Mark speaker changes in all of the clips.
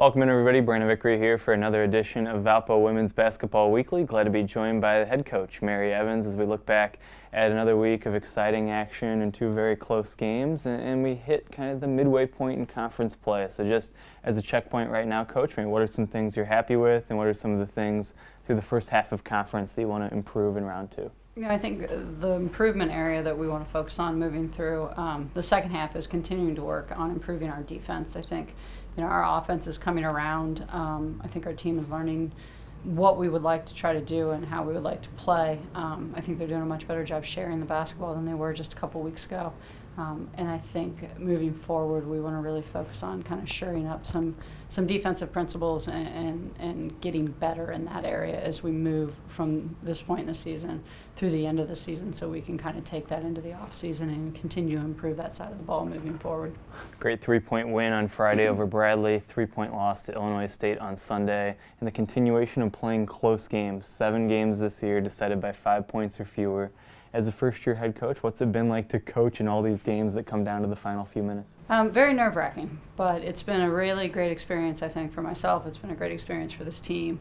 Speaker 1: Welcome in, everybody. Brandon Vickery here for another edition of Valpo Women's Basketball Weekly. Glad to be joined by the head coach, Mary Evans, as we look back at another week of exciting action and two very close games. And we hit kind of the midway point in conference play. So just as a checkpoint right now, Coach, maybe what are some things you're happy with and what are some of the things through the first half of conference that you want to improve in round two?
Speaker 2: I think the improvement area that we want to focus on moving through the second half is continuing to work on improving our defense. I think our offense is coming around. I think our team is learning what we would like to try to do and how we would like to play. I think they're doing a much better job sharing the basketball than they were just a couple weeks ago. And I think moving forward, we want to really focus on kind of shoring up some defensive principles and getting better in that area as we move from this point in the season through the end of the season, so we can kind of take that into the off season and continue to improve that side of the ball moving forward.
Speaker 1: Great 3-point win on Friday over Bradley, 3-point loss to Illinois State on Sunday, and the continuation of playing close games. 7 games this year decided by 5 points or fewer. As a first-year head coach, what's it been like to coach in all these games that come down to the final few minutes?
Speaker 2: Very nerve-wracking, but it's been a really great experience, I think, for myself. It's been a great experience for this team.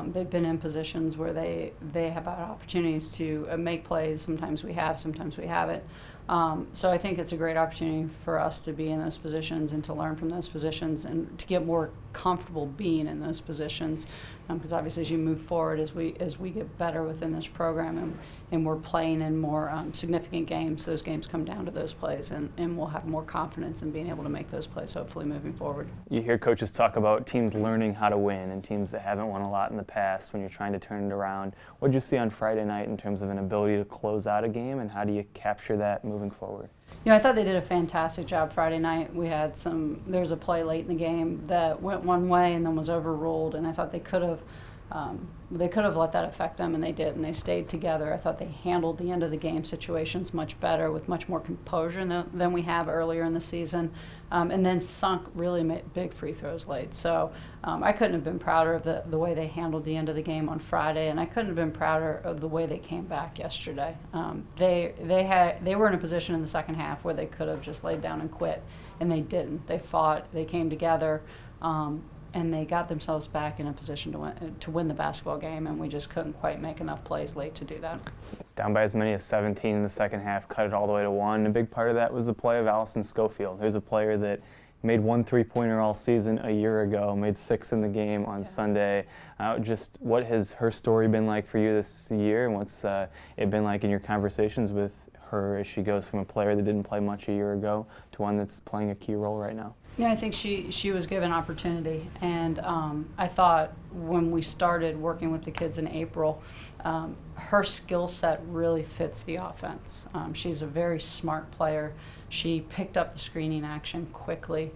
Speaker 2: They've been in positions where they have had opportunities to make plays. Sometimes we have, sometimes we haven't. So I think it's a great opportunity for us to be in those positions and to learn from those positions and to get more comfortable being in those positions. Because obviously, as you move forward, as we get better within this program and we're playing in more significant games, those games come down to those plays, and we'll have more confidence in being able to make those plays, hopefully moving forward.
Speaker 1: You hear coaches talk about teams learning how to win and teams that haven't won a lot in the past when you're trying to turn it around. What did you see on Friday night in terms of an ability to close out a game, and how do you capture that moving forward?
Speaker 2: I thought they did a fantastic job Friday night. There was a play late in the game that went one way and then was overruled, and I thought they could have let that affect them, and they did, and they stayed together. I thought they handled the end of the game situations much better with much more composure than we have earlier in the season, and then sunk really big free throws late. So I couldn't have been prouder of the way they handled the end of the game on Friday, and I couldn't have been prouder of the way they came back yesterday. They were in a position in the second half where they could have just laid down and quit, and they didn't. They fought, they came together, and they got themselves back in a position to win the basketball game, and we just couldn't quite make enough plays late to do that.
Speaker 1: Down by as many as 17 in the second half, cut it all the way to 1. A big part of that was the play of Allison Schofield. There's a player that made 1 3-pointer all season a year ago, made 6 in the game on Sunday. Just what has her story been like for you this year, and what's it been like in your conversations with her as she goes from a player that didn't play much a year ago to one that's playing a key role right now?
Speaker 2: I think she was given opportunity, and I thought when we started working with the kids in April, her skill set really fits the offense. She's a very smart player. She picked up the screening action quickly.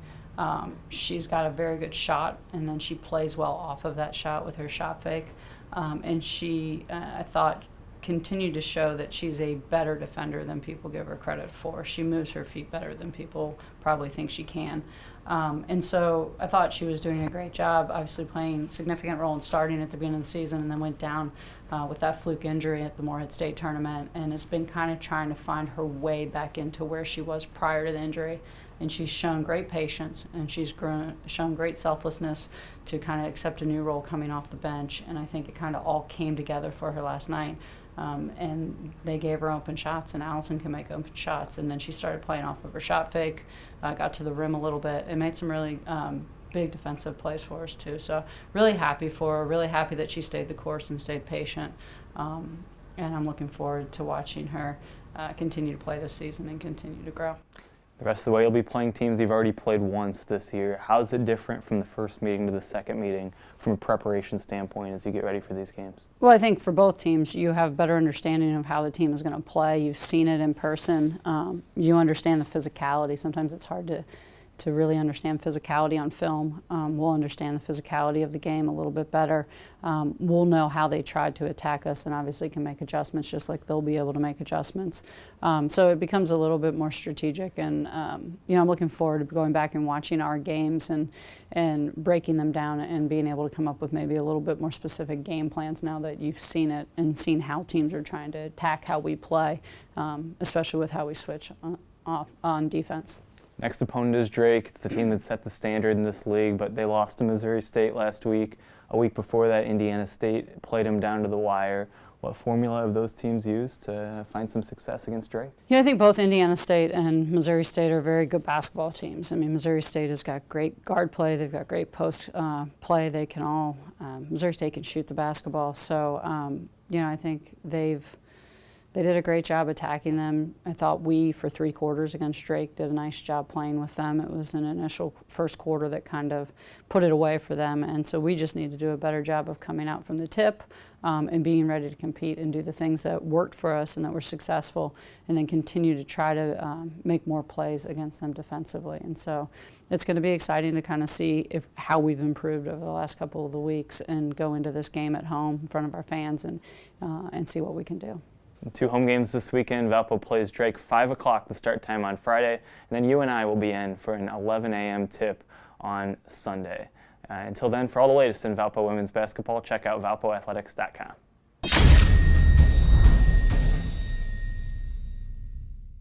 Speaker 2: She's got a very good shot, and then she plays well off of that shot with her shot fake. And she, I thought, continued to show that she's a better defender than people give her credit for. She moves her feet better than people probably think she can. And so I thought she was doing a great job, obviously playing a significant role in starting at the beginning of the season, and then went down with that fluke injury at the Morehead State tournament, and has been kind of trying to find her way back into where she was prior to the injury. And she's shown great patience, and she's shown great selflessness to kind of accept a new role coming off the bench. And I think it kind of all came together for her last night. And they gave her open shots, and Allison can make open shots. And then she started playing off of her shot fake, got to the rim a little bit, and made some really big defensive plays for us too. So really happy for her, really happy that she stayed the course and stayed patient. And I'm looking forward to watching her continue to play this season and continue to grow.
Speaker 1: The rest of the way, you'll be playing teams you've already played once this year. How's it different from the first meeting to the second meeting from a preparation standpoint as you get ready for these games?
Speaker 2: Well, I think for both teams, you have a better understanding of how the team is going to play. You've seen it in person. You understand the physicality. Sometimes it's hard to really understand physicality on film. We'll understand the physicality of the game a little bit better. We'll know how they tried to attack us, and obviously can make adjustments just like they'll be able to make adjustments. So it becomes a little bit more strategic, and I'm looking forward to going back and watching our games and breaking them down and being able to come up with maybe a little bit more specific game plans now that you've seen it and seen how teams are trying to attack how we play, especially with how we switch off on defense.
Speaker 1: Next opponent is Drake. It's the team that set the standard in this league, but they lost to Missouri State last week. A week before that, Indiana State played them down to the wire. What formula have those teams used to find some success against Drake?
Speaker 2: Yeah, I think both Indiana State and Missouri State are very good basketball teams. I mean, Missouri State has got great guard play. They've got great post play. They can all, Missouri State can shoot the basketball. So, I think they did a great job attacking them. I thought we, for 3 quarters against Drake, did a nice job playing with them. It was an initial first quarter that kind of put it away for them. And so we just need to do a better job of coming out from the tip and being ready to compete and do the things that worked for us and that were successful, and then continue to try to make more plays against them defensively. And so it's going to be exciting to kind of see how we've improved over the last couple of the weeks and go into this game at home in front of our fans and see what we can do.
Speaker 1: 2 home games this weekend. Valpo plays Drake 5 o'clock the start time on Friday, and then UNI will be in for an 11 a.m. tip on Sunday. Until then, for all the latest in Valpo women's basketball, check out valpoathletics.com.